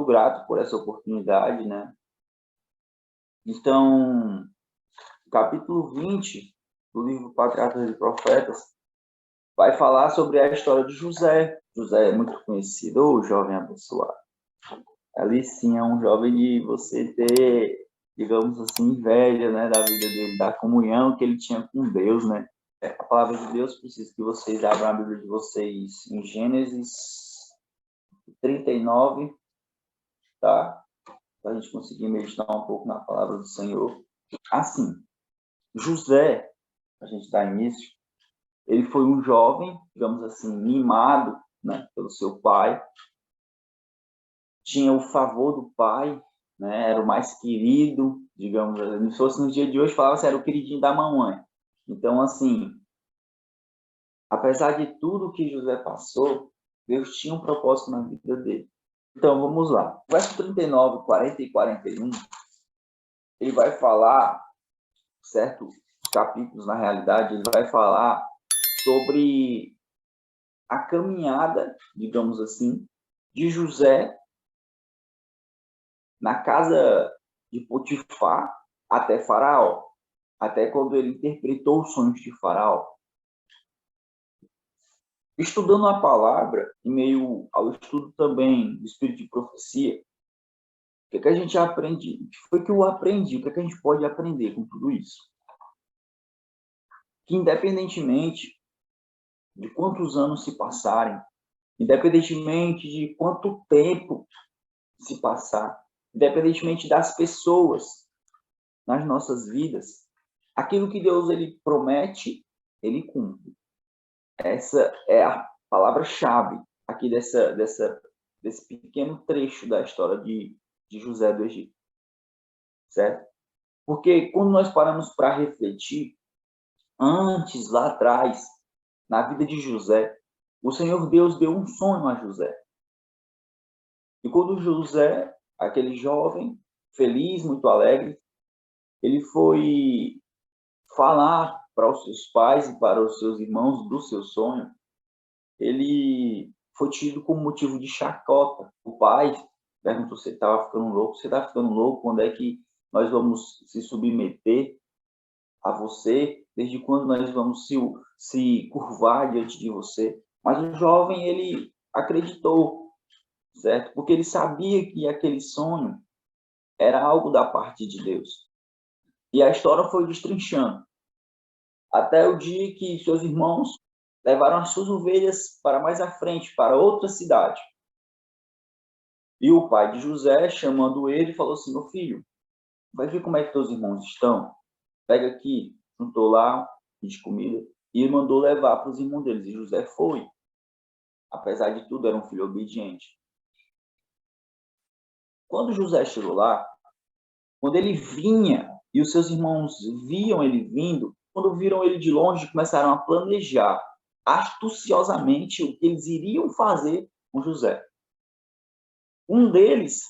grato por essa oportunidade, né? Então, capítulo 20 do livro Patriarcas e Profetas vai falar sobre a história de José. José é muito conhecido, o jovem abençoado. Ali sim é um jovem de você ter, digamos assim, inveja, né, da vida dele, da comunhão que ele tinha com Deus, né? A palavra de Deus precisa que vocês abram a Bíblia de vocês em Gênesis 39, tá? Para a gente conseguir meditar um pouco na palavra do Senhor. Assim, José, a gente dá início, ele foi um jovem, digamos assim, mimado, né, pelo seu pai, tinha o favor do pai, né, era o mais querido, digamos, se fosse no dia de hoje, falava assim, era o queridinho da mamãe. Então, assim, apesar de tudo que José passou, Deus tinha um propósito na vida dele. Então, vamos lá. O verso 39, 40 e 41, ele vai falar, certos capítulos, na realidade, ele vai falar sobre a caminhada, digamos assim, de José na casa de Potifar até Faraó, até quando ele interpretou os sonhos de Faraó. Estudando a palavra, em meio ao estudo também do espírito de profecia, o que a gente aprende? O que foi que eu aprendi? O que a gente pode aprender com tudo isso? Que independentemente de quantos anos se passarem, independentemente de quanto tempo se passar, independentemente das pessoas nas nossas vidas, aquilo que Deus ele promete, ele cumpre. Essa é a palavra-chave aqui desse pequeno trecho da história de José do Egito, certo? Porque quando nós paramos para refletir, antes, lá atrás, na vida de José, o Senhor Deus deu um sonho a José. E quando José, aquele jovem, feliz, muito alegre, ele foi falar para os seus pais e para os seus irmãos do seu sonho, ele foi tido como motivo de chacota. O pai perguntou se ele estava ficando louco. Você está ficando louco? Quando é que nós vamos se submeter a você? Desde quando nós vamos se curvar diante de você? Mas o jovem, ele acreditou, certo? Porque ele sabia que aquele sonho era algo da parte de Deus. E a história foi destrinchando, até o dia que seus irmãos levaram as suas ovelhas para mais à frente, para outra cidade. E o pai de José, chamando ele, falou assim, meu filho, vai ver como é que teus irmãos estão? Pega aqui, juntou lá, de comida, e mandou levar para os irmãos deles. E José foi. Apesar de tudo, era um filho obediente. Quando José chegou lá, quando ele vinha, e os seus irmãos viam ele vindo, quando viram ele de longe, começaram a planejar astuciosamente o que eles iriam fazer com José. Um deles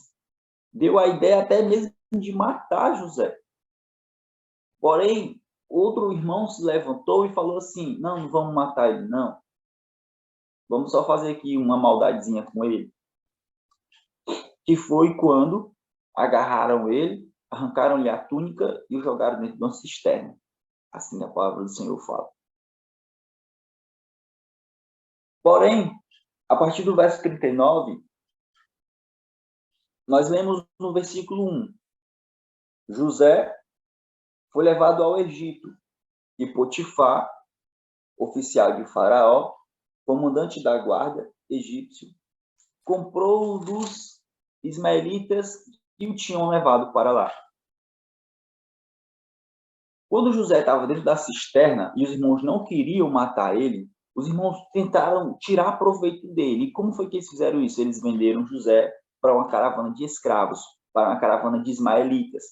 deu a ideia até mesmo de matar José. Porém, outro irmão se levantou e falou assim, não vamos matar ele, não. Vamos só fazer aqui uma maldadezinha com ele. Que foi quando agarraram ele, arrancaram-lhe a túnica e o jogaram dentro de uma cisterna. Assim a palavra do Senhor fala. Porém, a partir do verso 39, nós lemos no versículo 1. José foi levado ao Egito e Potifar, oficial de Faraó, comandante da guarda egípcio, comprou dos ismaelitas que o tinham levado para lá. Quando José estava dentro da cisterna e os irmãos não queriam matar ele, os irmãos tentaram tirar proveito dele. E como foi que eles fizeram isso? Eles venderam José para uma caravana de escravos, para uma caravana de ismaelitas,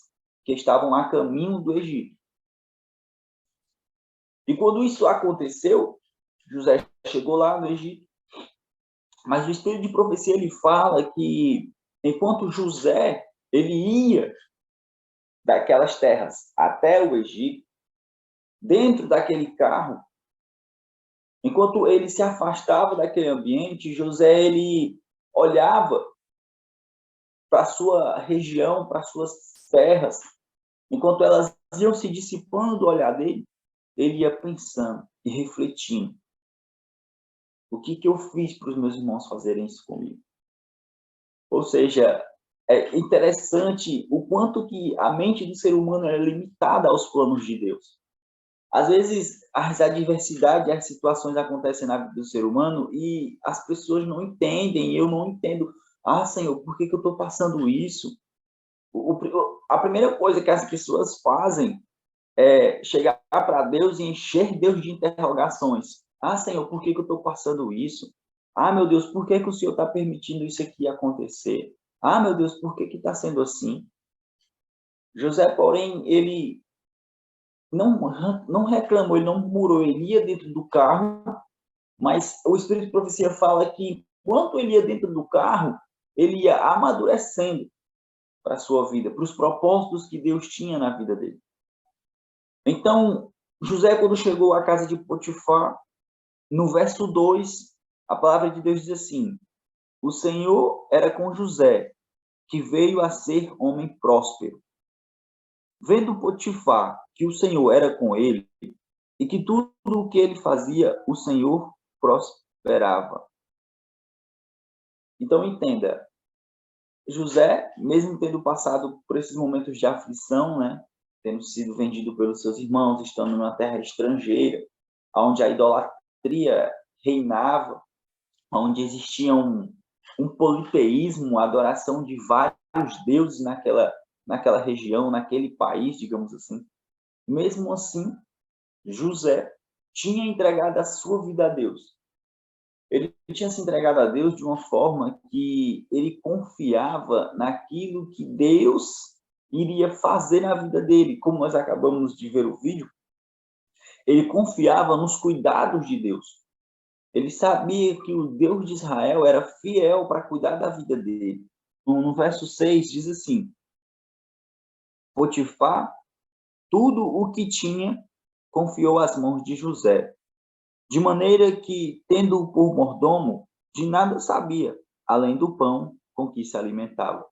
que estavam a caminho do Egito. E quando isso aconteceu, José chegou lá no Egito, mas o espírito de profecia ele fala que enquanto José ele ia daquelas terras até o Egito, dentro daquele carro, enquanto ele se afastava daquele ambiente, José ele olhava para a sua região, para as suas terras, enquanto elas iam se dissipando do olhar dele, ele ia pensando e refletindo. O que eu fiz para os meus irmãos fazerem isso comigo? Ou seja, é interessante o quanto que a mente do ser humano é limitada aos planos de Deus. Às vezes, as adversidades, as situações acontecem na vida do ser humano e as pessoas não entendem, eu não entendo. Ah, Senhor, por que eu estou passando isso? A primeira coisa que as pessoas fazem é chegar para Deus e encher Deus de interrogações. Ah, Senhor, por que eu estou passando isso? Ah, meu Deus, por que o Senhor está permitindo isso aqui acontecer? Ah, meu Deus, por que está sendo assim? José, porém, ele não reclamou, ele não murmurou, ele ia dentro do carro, mas o Espírito de Profecia fala que enquanto ele ia dentro do carro, ele ia amadurecendo para a sua vida, para os propósitos que Deus tinha na vida dele. Então, José, quando chegou à casa de Potifar, no verso 2, a palavra de Deus diz assim: o Senhor era com José, que veio a ser homem próspero. Vendo Potifar que o Senhor era com ele, e que tudo o que ele fazia, o Senhor prosperava. Então, entenda, José, mesmo tendo passado por esses momentos de aflição, né, tendo sido vendido pelos seus irmãos, estando numa terra estrangeira, onde a idolatria reinava, onde existia um politeísmo, a adoração de vários deuses naquela região, naquele país, digamos assim. Mesmo assim, José tinha entregado a sua vida a Deus. Ele tinha se entregado a Deus de uma forma que ele confiava naquilo que Deus iria fazer na vida dele. Como nós acabamos de ver o vídeo, ele confiava nos cuidados de Deus. Ele sabia que o Deus de Israel era fiel para cuidar da vida dele. No verso 6 diz assim: Potifar, tudo o que tinha, confiou às mãos de José, de maneira que, tendo-o por mordomo, de nada sabia, além do pão com que se alimentava.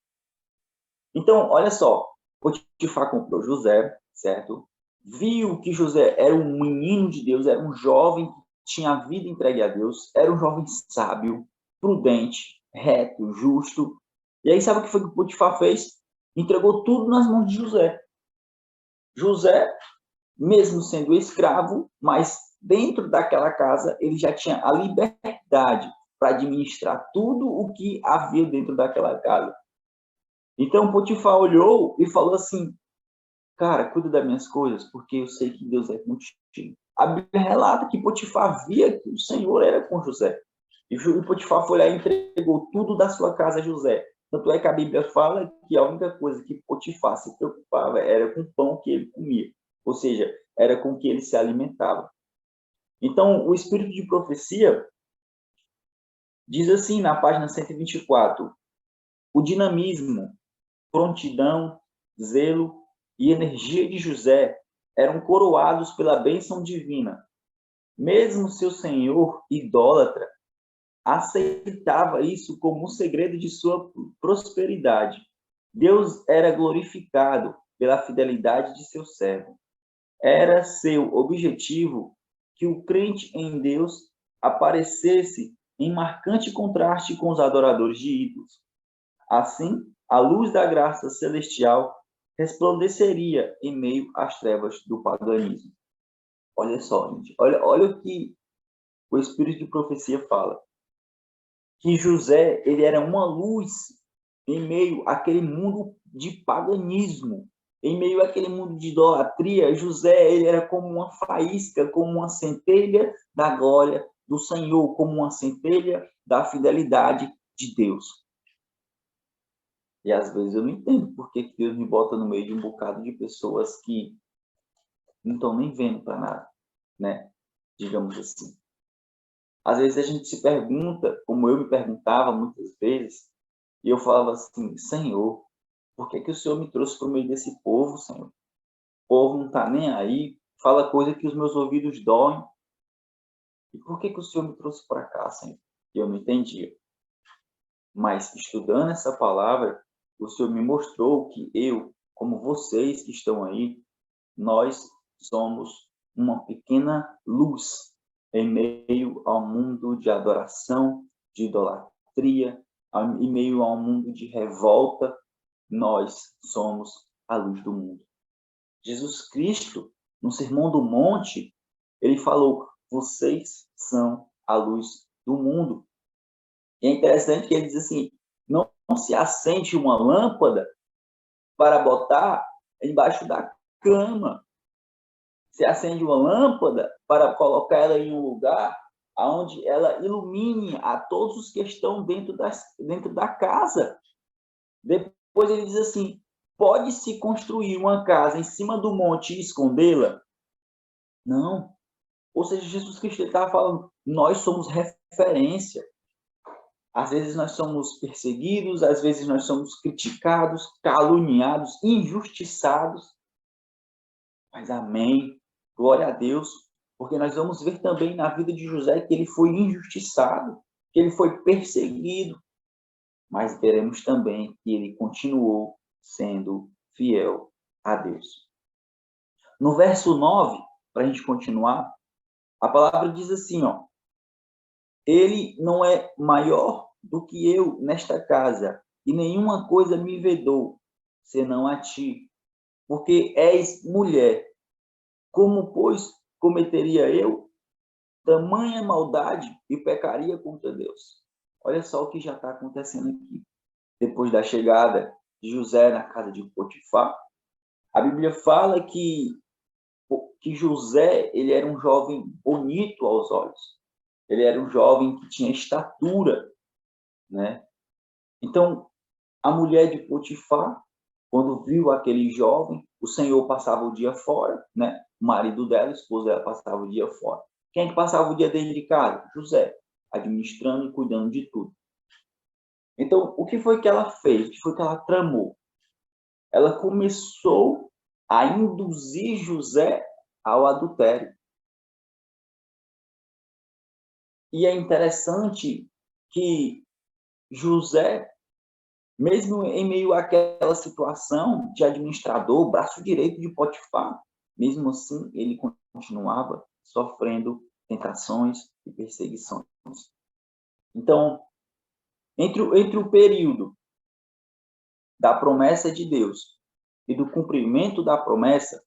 Então, olha só, Potifar comprou José, certo? Viu que José era um menino de Deus, era um jovem que tinha a vida entregue a Deus, era um jovem sábio, prudente, reto, justo. E aí, sabe o que foi que o Potifar fez? Entregou tudo nas mãos de José. José, mesmo sendo escravo, mas dentro daquela casa, ele já tinha a liberdade para administrar tudo o que havia dentro daquela casa. Então, Potifar olhou e falou assim: cara, cuida das minhas coisas, porque eu sei que Deus é contigo. A Bíblia relata que Potifar via que o Senhor era com José. E Potifar foi lá e entregou tudo da sua casa a José. Tanto é que a Bíblia fala que a única coisa que Potifar se preocupava era com o pão que ele comia. Ou seja, era com que ele se alimentava. Então, o espírito de profecia diz assim na página 124: o dinamismo, prontidão, zelo e energia de José eram coroados pela bênção divina. Mesmo seu senhor idólatra aceitava isso como um segredo de sua prosperidade. Deus era glorificado pela fidelidade de seu servo. Era seu objetivo que o crente em Deus aparecesse em marcante contraste com os adoradores de ídolos. Assim, a luz da graça celestial resplandeceria em meio às trevas do paganismo. Olha só, gente, olha o que o Espírito de Profecia fala. Que José, ele era uma luz em meio àquele mundo de paganismo, em meio àquele mundo de idolatria. José, ele era como uma faísca, como uma centelha da glória do Senhor, como uma centelha da fidelidade de Deus. E às vezes eu não entendo por que Deus me bota no meio de um bocado de pessoas que não estão nem vendo para nada, né? Digamos assim. Às vezes a gente se pergunta, como eu me perguntava muitas vezes, e eu falava assim: Senhor, por que o Senhor me trouxe para o meio desse povo, Senhor? O povo não está nem aí, fala coisa que os meus ouvidos doem. E por que o Senhor me trouxe para cá, Senhor? E eu não entendia. Mas estudando essa palavra, o Senhor me mostrou que eu, como vocês que estão aí, nós somos uma pequena luz em meio ao mundo de adoração, de idolatria, em meio a um mundo de revolta. Nós somos a luz do mundo. Jesus Cristo, no Sermão do Monte, ele falou: vocês são a luz do mundo. E é interessante que ele diz assim: não se acende uma lâmpada para botar embaixo da cama. Se acende uma lâmpada para colocar ela em um lugar onde ela ilumine a todos os que estão dentro da casa. Depois ele diz assim: pode-se construir uma casa em cima do monte e escondê-la? Não. Ou seja, Jesus Cristo estava falando: nós somos referência. Às vezes nós somos perseguidos, às vezes nós somos criticados, caluniados, injustiçados. Mas amém, glória a Deus, porque nós vamos ver também na vida de José que ele foi injustiçado, que ele foi perseguido, mas veremos também que ele continuou sendo fiel a Deus. No verso 9, para a gente continuar, a palavra diz assim, ó: ele não é maior do que eu nesta casa, e nenhuma coisa me vedou, senão a ti, porque és mulher. Como, pois, cometeria eu tamanha maldade e pecaria contra Deus? Olha só o que já está acontecendo aqui. Depois da chegada de José na casa de Potifar, a Bíblia fala que José, ele era um jovem bonito aos olhos. Ele era um jovem que tinha estatura, né? Então, a mulher de Potifar, quando viu aquele jovem, o Senhor passava o dia fora, né? O marido dela, a esposa dela, passava o dia fora. Quem é que passava o dia dele de casa? José, administrando e cuidando de tudo. Então, o que foi que ela fez? O que foi que ela tramou? Ela começou a induzir José ao adultério. E é interessante que José, mesmo em meio àquela situação de administrador, braço direito de Potifar, mesmo assim, ele continuava sofrendo tentações e perseguições. Então, entre o período da promessa de Deus e do cumprimento da promessa,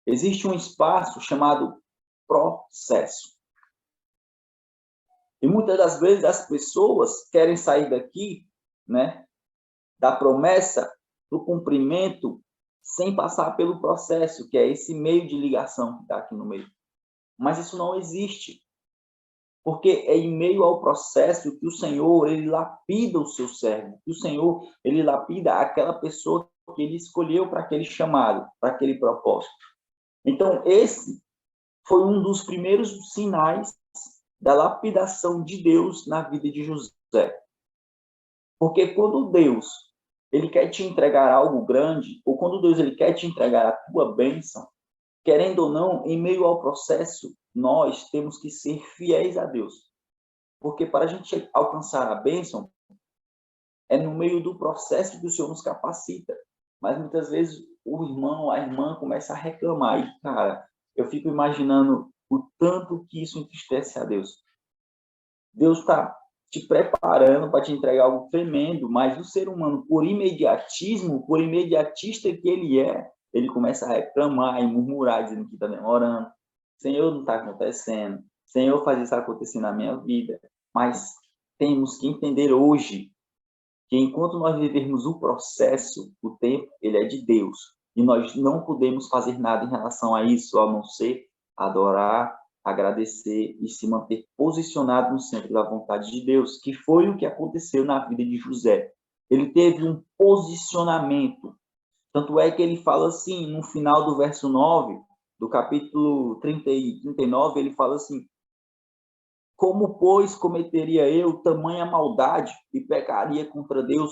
existe um espaço chamado processo. E muitas das vezes as pessoas querem sair daqui, né, da promessa, do cumprimento, sem passar pelo processo, que é esse meio de ligação que está aqui no meio. Mas isso não existe. Porque é em meio ao processo que o Senhor, ele lapida o seu servo, que o Senhor, ele lapida aquela pessoa que ele escolheu para aquele chamado, para aquele propósito. Então, esse foi um dos primeiros sinais da lapidação de Deus na vida de José. Porque quando Deus, ele quer te entregar algo grande, ou quando Deus, ele quer te entregar a tua bênção, querendo ou não, em meio ao processo, nós temos que ser fiéis a Deus. Porque para a gente alcançar a bênção, é no meio do processo que o Senhor nos capacita. Mas muitas vezes o irmão, a irmã começa a reclamar. E, cara, eu fico imaginando o tanto que isso entristece a Deus. Deus está te preparando para te entregar algo tremendo, mas o ser humano, por imediatismo, por imediatista que ele começa a reclamar e murmurar, dizendo que está demorando. Senhor, não está acontecendo. Senhor, faz isso acontecer na minha vida. Mas temos que entender hoje que enquanto nós vivermos o processo, o tempo, ele é de Deus. E nós não podemos fazer nada em relação a isso, a não ser adorar, agradecer e se manter posicionado no centro da vontade de Deus, que foi o que aconteceu na vida de José. Ele teve um posicionamento. Tanto é que ele fala assim, no final do verso 9, do capítulo 30 e 39, ele fala assim: como, pois, cometeria eu tamanha maldade e pecaria contra Deus?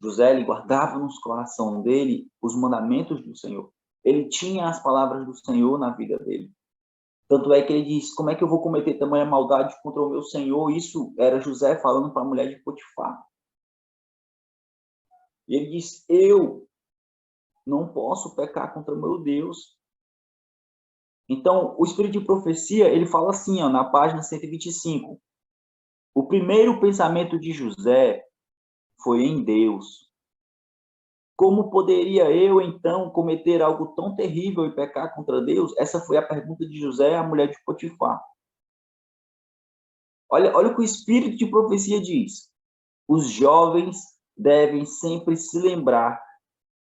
José, ele guardava no coração dele os mandamentos do Senhor. Ele tinha as palavras do Senhor na vida dele. Tanto é que ele diz: como é que eu vou cometer tamanha maldade contra o meu Senhor? Isso era José falando para a mulher de Potifar. E ele diz, eu não posso pecar contra meu Deus. Então, o espírito de profecia, ele fala assim, ó, na página 125. O primeiro pensamento de José foi em Deus. Como poderia eu, então, cometer algo tão terrível e pecar contra Deus? Essa foi a pergunta de José à mulher de Potifar. Olha o que o espírito de profecia diz. Os jovens devem sempre se lembrar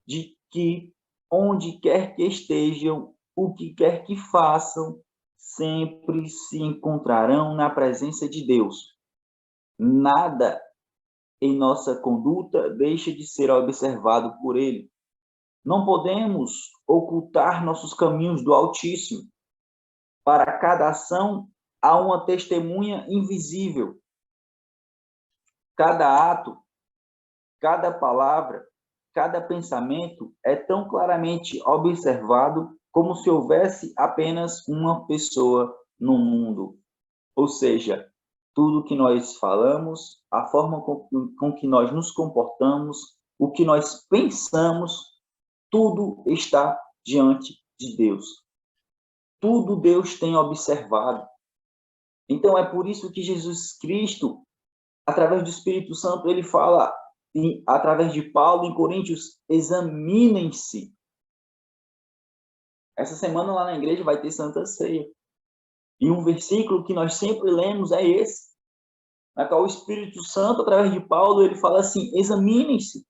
de que, onde quer que estejam, o que quer que façam, sempre se encontrarão na presença de Deus. Nada em nossa conduta deixa de ser observado por Ele. Não podemos ocultar nossos caminhos do Altíssimo. Para cada ação, há uma testemunha invisível. Cada ato, cada palavra, cada pensamento é tão claramente observado como se houvesse apenas uma pessoa no mundo. Ou seja, tudo que nós falamos, a forma com que nós nos comportamos, o que nós pensamos, tudo está diante de Deus. Tudo Deus tem observado. Então, é por isso que Jesus Cristo, através do Espírito Santo, ele fala, através de Paulo, em Coríntios, examinem-se. Essa semana lá na igreja vai ter Santa Ceia. E um versículo que nós sempre lemos é esse, na qual o Espírito Santo, através de Paulo, ele fala assim, examinem-se,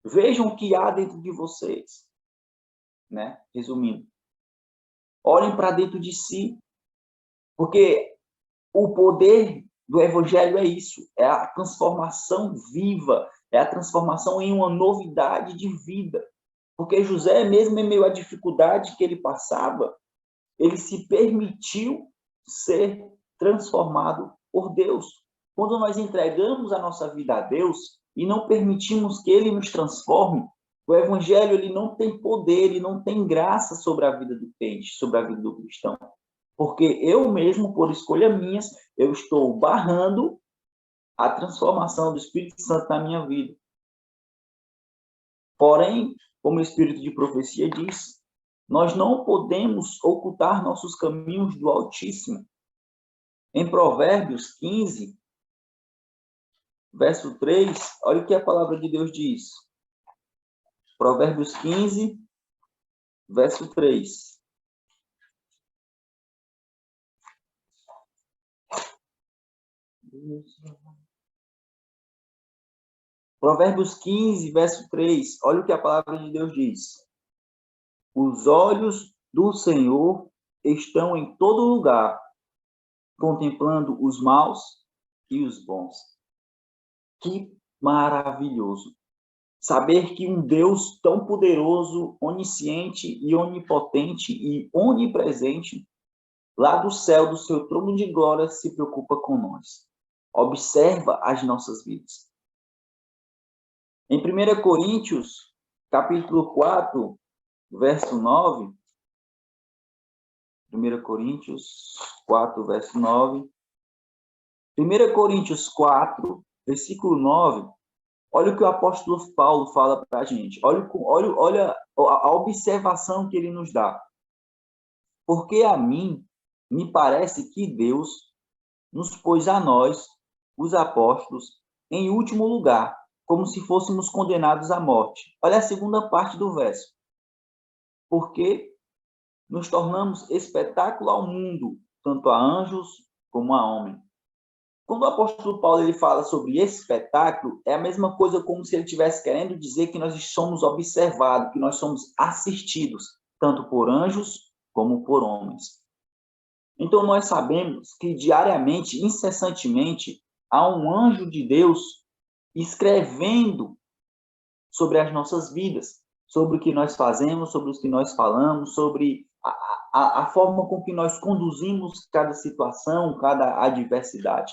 vejam o que há dentro de vocês. Né? Resumindo, olhem para dentro de si, porque o poder do Evangelho é isso, é a transformação viva, é a transformação em uma novidade de vida. Porque José, mesmo em meio à dificuldade que ele passava, ele se permitiu ser transformado por Deus. Quando nós entregamos a nossa vida a Deus e não permitimos que Ele nos transforme, o Evangelho ele não tem poder, ele não tem graça sobre a vida do crente, sobre a vida do cristão. Porque eu mesmo, por escolha minha, eu estou barrando a transformação do Espírito Santo na minha vida. Porém, como o Espírito de profecia diz, nós não podemos ocultar nossos caminhos do Altíssimo. Em Provérbios 15, verso 3, olha o que a palavra de Deus diz. Provérbios 15, verso 3. Provérbios 15, verso 3. Olha o que a palavra de Deus diz. Os olhos do Senhor estão em todo lugar, contemplando os maus e os bons. Que maravilhoso! Saber que um Deus tão poderoso, onisciente e onipotente e onipresente, lá do céu, do seu trono de glória, se preocupa com nós. Observa as nossas vidas. Em 1 Coríntios, capítulo 4, verso 9, 1 Coríntios 4, verso 9, 1 Coríntios 4, versículo 9, olha o que o apóstolo Paulo fala para a gente, olha a observação que ele nos dá. Porque a mim, me parece que Deus nos pôs a nós, os apóstolos, em último lugar, como se fôssemos condenados à morte. Olha a segunda parte do verso. Porque nos tornamos espetáculo ao mundo, tanto a anjos como a homens. Quando o apóstolo Paulo ele fala sobre espetáculo, é a mesma coisa como se ele estivesse querendo dizer que nós somos observados, que nós somos assistidos, tanto por anjos como por homens. Então, nós sabemos que diariamente, incessantemente, há um anjo de Deus escrevendo sobre as nossas vidas, sobre o que nós fazemos, sobre o que nós falamos, sobre a forma com que nós conduzimos cada situação, cada adversidade.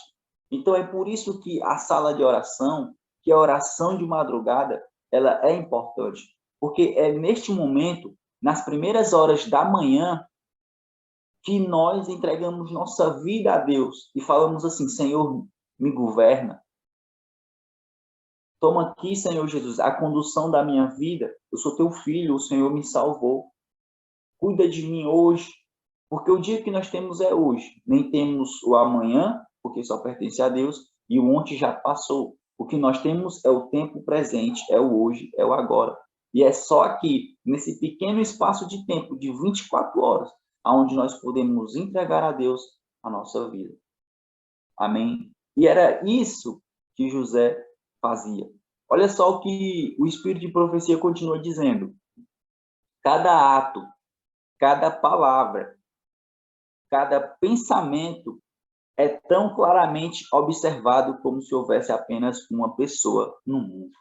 Então, é por isso que a sala de oração, que a oração de madrugada, ela é importante. Porque é neste momento, nas primeiras horas da manhã, que nós entregamos nossa vida a Deus e falamos assim, Senhor, me governa. Toma aqui, Senhor Jesus, a condução da minha vida. Eu sou teu filho, o Senhor me salvou. Cuida de mim hoje, porque o dia que nós temos é hoje. Nem temos o amanhã, porque só pertence a Deus, e o ontem já passou. O que nós temos é o tempo presente, é o hoje, é o agora. E é só aqui, nesse pequeno espaço de tempo, de 24 horas, onde nós podemos entregar a Deus a nossa vida. Amém? E era isso que José fazia. Olha só o que o Espírito de Profecia continua dizendo. Cada ato, cada palavra, cada pensamento é tão claramente observado como se houvesse apenas uma pessoa no mundo.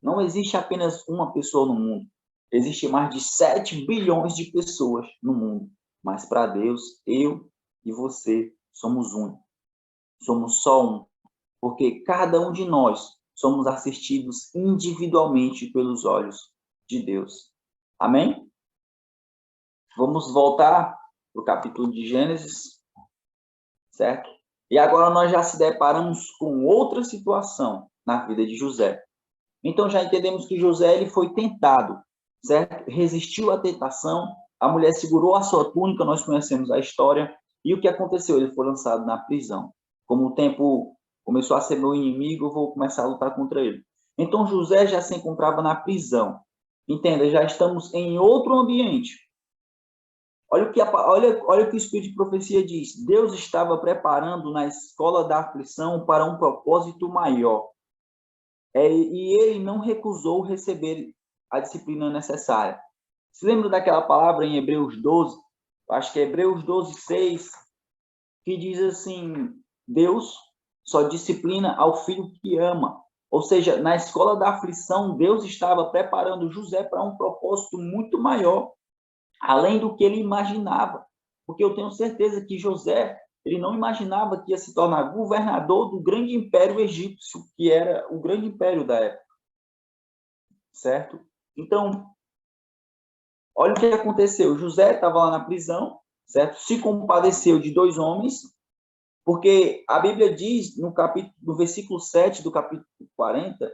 Não existe apenas uma pessoa no mundo. Existem mais de 7 bilhões de pessoas no mundo. Mas para Deus, eu e você somos um. Somos só um. Porque cada um de nós somos assistidos individualmente pelos olhos de Deus. Amém? Vamos voltar para o capítulo de Gênesis, certo? E agora nós já se deparamos com outra situação na vida de José. Então já entendemos que José ele foi tentado, certo? Resistiu à tentação, a mulher segurou a sua túnica, nós conhecemos a história, e o que aconteceu? Ele foi lançado na prisão. Como o tempo começou a ser meu inimigo, eu vou começar a lutar contra ele. Então José já se encontrava na prisão. Entenda, já estamos em outro ambiente. Olha o que o Espírito de Profecia diz. Deus estava preparando na escola da aflição para um propósito maior. E ele não recusou receber a disciplina necessária. Se lembra daquela palavra em Hebreus 12? Acho que é Hebreus 12, 6, que diz assim, Deus só disciplina ao filho que ama. Ou seja, na escola da aflição, Deus estava preparando José para um propósito muito maior, além do que ele imaginava. Porque eu tenho certeza que José, ele não imaginava que ia se tornar governador do grande império egípcio, que era o grande império da época. Certo? Então, olha o que aconteceu. José estava lá na prisão, certo? Se compadeceu de 2 homens, porque a Bíblia diz, no versículo 7 do capítulo 40,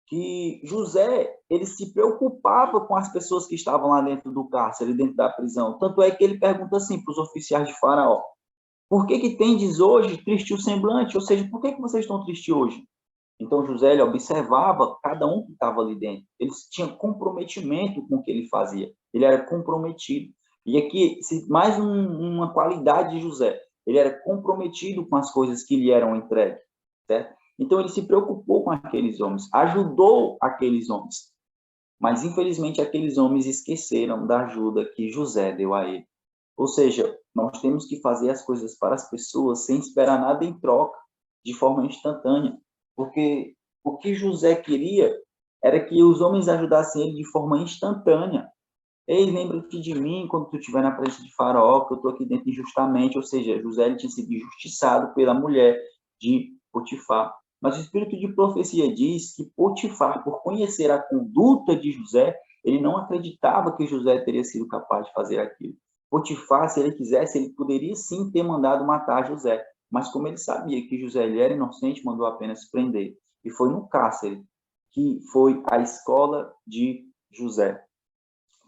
que José, ele se preocupava com as pessoas que estavam lá dentro do cárcere, dentro da prisão. Tanto é que ele pergunta assim para os oficiais de Faraó, por que tendes hoje triste o semblante? Ou seja, por que vocês estão tristes hoje? Então, José ele observava cada um que estava ali dentro. Ele tinha comprometimento com o que ele fazia. Ele era comprometido. E aqui, mais uma qualidade de José. Ele era comprometido com as coisas que lhe eram entregues. Certo? Então, ele se preocupou com aqueles homens, ajudou aqueles homens. Mas, infelizmente, aqueles homens esqueceram da ajuda que José deu a ele. Ou seja, nós temos que fazer as coisas para as pessoas sem esperar nada em troca, de forma instantânea. Porque o que José queria era que os homens ajudassem ele de forma instantânea. Ei, lembra-te de mim quando tu estiver na presença de Faraó, que eu estou aqui dentro injustamente. Ou seja, José ele tinha sido injustiçado pela mulher de Potifar. Mas o Espírito de Profecia diz que Potifar, por conhecer a conduta de José, ele não acreditava que José teria sido capaz de fazer aquilo. Potifar, se ele quisesse, ele poderia sim ter mandado matar José. Mas como ele sabia que José ele era inocente, mandou apenas prender. E foi no cárcere que foi a escola de José.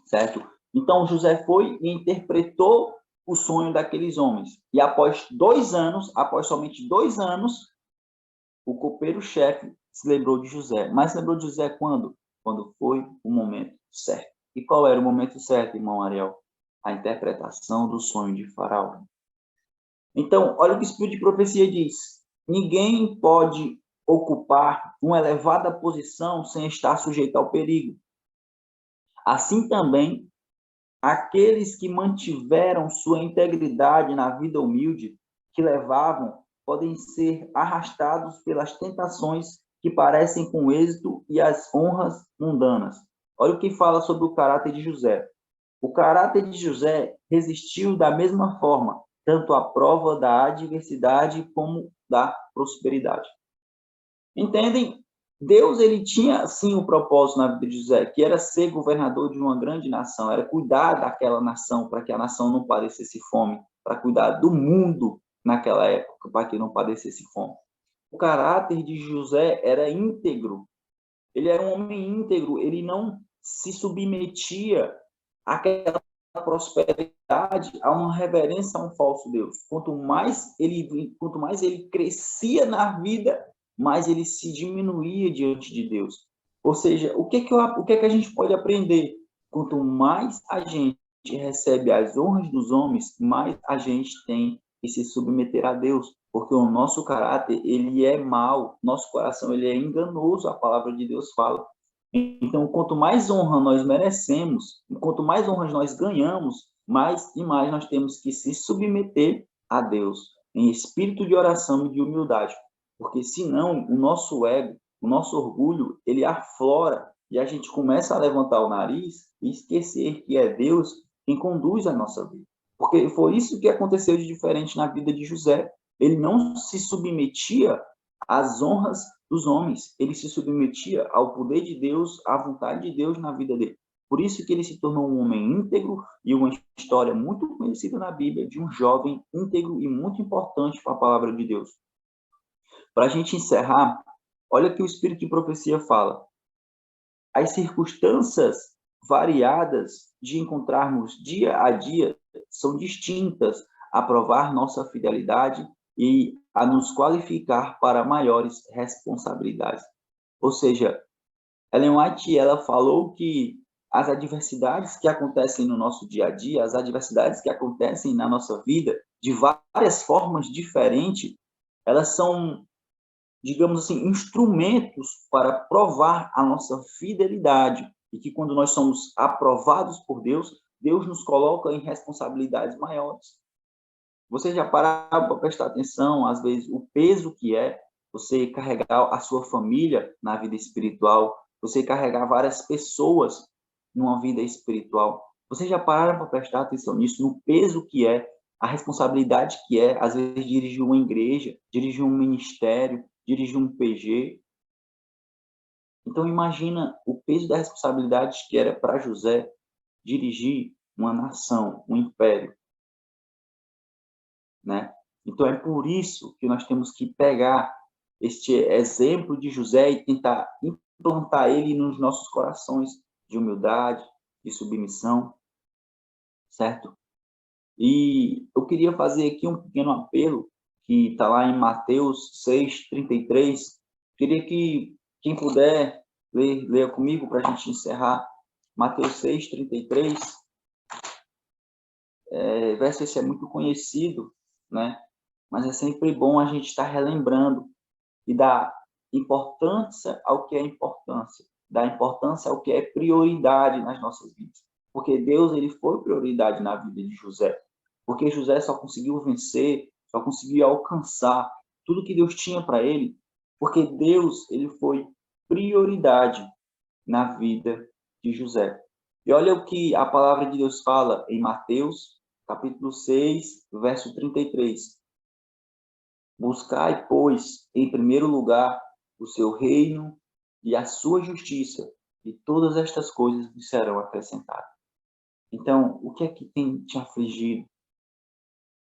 Certo? Então, José foi e interpretou o sonho daqueles homens. E após somente 2 anos, o copeiro-chefe se lembrou de José. Mas se lembrou de José quando? Quando foi o momento certo. E qual era o momento certo, irmão Ariel? A interpretação do sonho de Faraó. Então, olha o que o Espírito de Profecia diz. Ninguém pode ocupar uma elevada posição sem estar sujeito ao perigo. Assim também, aqueles que mantiveram sua integridade na vida humilde, que levavam, podem ser arrastados pelas tentações que parecem com êxito e as honras mundanas. Olha o que fala sobre o caráter de José. O caráter de José resistiu da mesma forma, tanto à prova da adversidade como da prosperidade. Entendem? Deus ele tinha sim um propósito na vida de José, que era ser governador de uma grande nação, era cuidar daquela nação para que a nação não padecesse fome, para cuidar do mundo naquela época, para que não padecesse fome. o caráter de José era íntegro. Ele era um homem íntegro, ele não se submetia àquela prosperidade, a uma reverência a um falso Deus. Quanto mais ele crescia na vida, mais ele se diminuía diante de Deus. Ou seja, o que que a gente pode aprender? Quanto mais a gente recebe as honras dos homens, mais a gente tem que se submeter a Deus, porque o nosso caráter, ele é mau, nosso coração, ele é enganoso, a palavra de Deus fala. Então, quanto mais honra nós merecemos, quanto mais honras nós ganhamos, mais e mais nós temos que se submeter a Deus, em espírito de oração e de humildade, porque senão o nosso ego, o nosso orgulho, ele aflora e a gente começa a levantar o nariz e esquecer que é Deus quem conduz a nossa vida. Porque foi isso que aconteceu de diferente na vida de José. Ele não se submetia às honras dos homens, ele se submetia ao poder de Deus, à vontade de Deus na vida dele. Por isso que ele se tornou um homem íntegro e uma história muito conhecida na Bíblia de um jovem íntegro e muito importante para a palavra de Deus. Para a gente encerrar, olha o que o Espírito de Profecia fala. As circunstâncias variadas de encontrarmos dia a dia são distintas a provar nossa fidelidade e a nos qualificar para maiores responsabilidades. Ou seja, Ellen White, ela falou que as adversidades que acontecem no nosso dia a dia, as adversidades que acontecem na nossa vida, de várias formas diferentes, elas são, digamos assim, instrumentos para provar a nossa fidelidade. E que quando nós somos aprovados por Deus, Deus nos coloca em responsabilidades maiores. Você já parou para prestar atenção, às vezes, o peso que é você carregar a sua família na vida espiritual, você carregar várias pessoas numa vida espiritual? Você já pararam para prestar atenção nisso, no peso que é, a responsabilidade que é, às vezes, dirigir uma igreja, dirigir um ministério, dirigir um PG? Então, imagina o peso da responsabilidade que era para José dirigir uma nação, um império, né? Então, é por isso que nós temos que pegar este exemplo de José e tentar implantar ele nos nossos corações de humildade, de submissão, certo? E eu queria fazer aqui um pequeno apelo, que está lá em Mateus 6:33. Queria que quem puder leia comigo para a gente encerrar. Mateus 6:33. Verso esse é muito conhecido, né? Mas é sempre bom a gente estar relembrando e dar importância ao que é importância, dar importância ao que é prioridade nas nossas vidas. Porque Deus, ele foi prioridade na vida de José. Porque José só conseguiu vencer, só conseguiu alcançar tudo que Deus tinha para ele, porque Deus, ele foi prioridade na vida de José. E olha o que a palavra de Deus fala em Mateus, capítulo 6, verso 33. Buscai, pois, em primeiro lugar o seu reino e a sua justiça, e todas estas coisas lhe serão acrescentadas. Então, o que é que tem te afligido?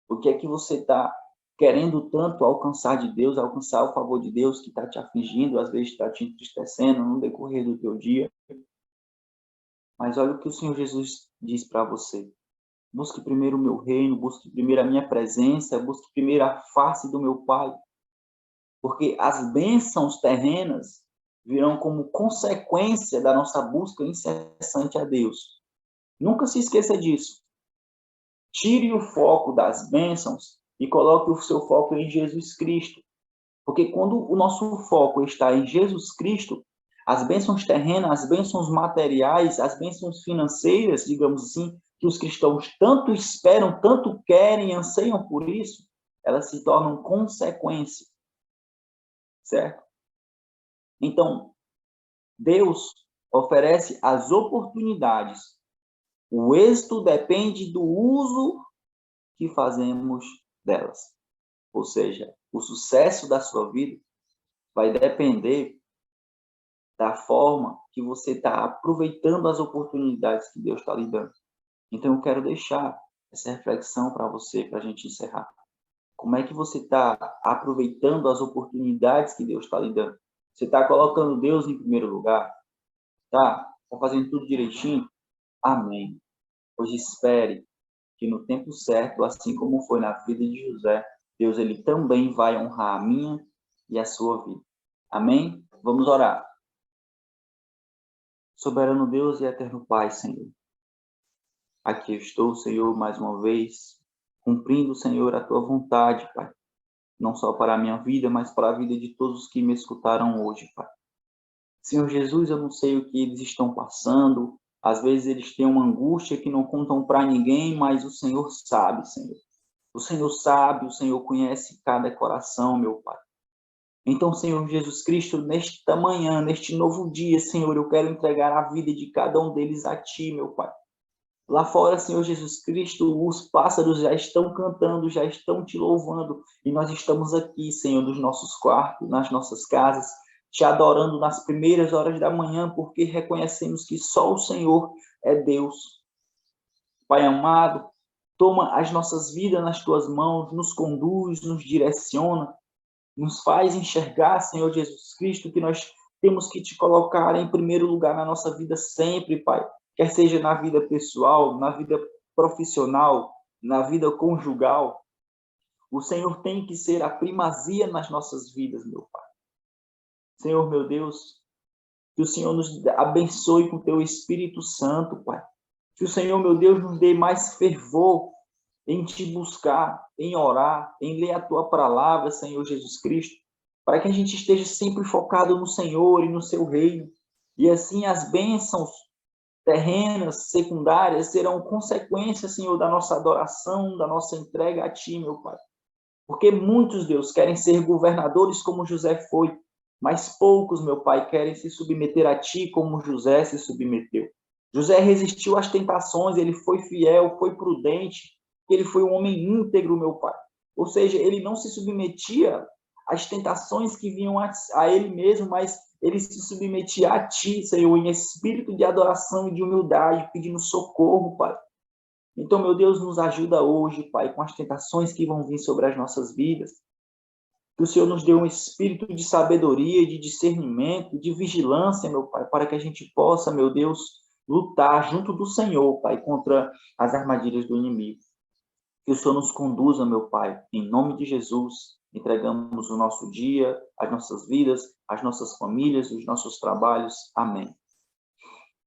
O que é que você está querendo tanto alcançar de Deus, alcançar o favor de Deus que está te afligindo, às vezes está te entristecendo no decorrer do teu dia? Mas olha o que o Senhor Jesus diz para você. Busque primeiro o meu reino, busque primeiro a minha presença, busque primeiro a face do meu Pai. Porque as bênçãos terrenas virão como consequência da nossa busca incessante a Deus. Nunca se esqueça disso. Tire o foco das bênçãos e coloque o seu foco em Jesus Cristo. Porque quando o nosso foco está em Jesus Cristo, as bênçãos terrenas, as bênçãos materiais, as bênçãos financeiras, digamos assim, que os cristãos tanto esperam, tanto querem, anseiam por isso, elas se tornam consequência, certo? Então, Deus oferece as oportunidades. O êxito depende do uso que fazemos delas. Ou seja, o sucesso da sua vida vai depender da forma que você está aproveitando as oportunidades que Deus está lhe dando. Então, eu quero deixar essa reflexão para você, para a gente encerrar. Como é que você está aproveitando as oportunidades que Deus está lhe dando? Você está colocando Deus em primeiro lugar? Tá? Está fazendo tudo direitinho? Amém. Pois espere que no tempo certo, assim como foi na vida de José, Deus ele também vai honrar a minha e a sua vida. Amém? Vamos orar. Soberano Deus e eterno Pai, Senhor. Aqui estou, Senhor, mais uma vez, cumprindo, Senhor, a tua vontade, Pai. Não só para a minha vida, mas para a vida de todos os que me escutaram hoje, Pai. Senhor Jesus, eu não sei o que eles estão passando. Às vezes eles têm uma angústia que não contam para ninguém, mas o Senhor sabe, Senhor. O Senhor sabe, o Senhor conhece cada coração, meu Pai. Então, Senhor Jesus Cristo, nesta manhã, neste novo dia, Senhor, eu quero entregar a vida de cada um deles a Ti, meu Pai. Lá fora, Senhor Jesus Cristo, os pássaros já estão cantando, já estão Te louvando, e nós estamos aqui, Senhor, nos nossos quartos, nas nossas casas, Te adorando nas primeiras horas da manhã, porque reconhecemos que só o Senhor é Deus. Pai amado, toma as nossas vidas nas Tuas mãos, nos conduz, nos direciona, nos faz enxergar, Senhor Jesus Cristo, que nós temos que Te colocar em primeiro lugar na nossa vida sempre, Pai. Quer seja na vida pessoal, na vida profissional, na vida conjugal. O Senhor tem que ser a primazia nas nossas vidas, meu Pai. Senhor, meu Deus, que o Senhor nos abençoe com Teu Espírito Santo, Pai. Que o Senhor, meu Deus, nos dê mais fervor em Te buscar, em orar, em ler a Tua palavra, Senhor Jesus Cristo, para que a gente esteja sempre focado no Senhor e no Seu reino. E assim as bênçãos terrenas, secundárias, serão consequências, Senhor, da nossa adoração, da nossa entrega a Ti, meu Pai. Porque muitos, Deus, querem ser governadores como José foi, mas poucos, meu Pai, querem se submeter a Ti como José se submeteu. José resistiu às tentações, ele foi fiel, foi prudente, ele foi um homem íntegro, meu Pai. Ou seja, ele não se submetia às tentações que vinham a ele mesmo, mas ele se submetia a Ti, Senhor, em espírito de adoração e de humildade, pedindo socorro, Pai. Então, meu Deus, nos ajuda hoje, Pai, com as tentações que vão vir sobre as nossas vidas. Que o Senhor nos dê um espírito de sabedoria, de discernimento, de vigilância, meu Pai, para que a gente possa, meu Deus, lutar junto do Senhor, Pai, contra as armadilhas do inimigo. Que o Senhor nos conduza, meu Pai, em nome de Jesus. Entregamos o nosso dia, as nossas vidas, as nossas famílias, os nossos trabalhos. Amém.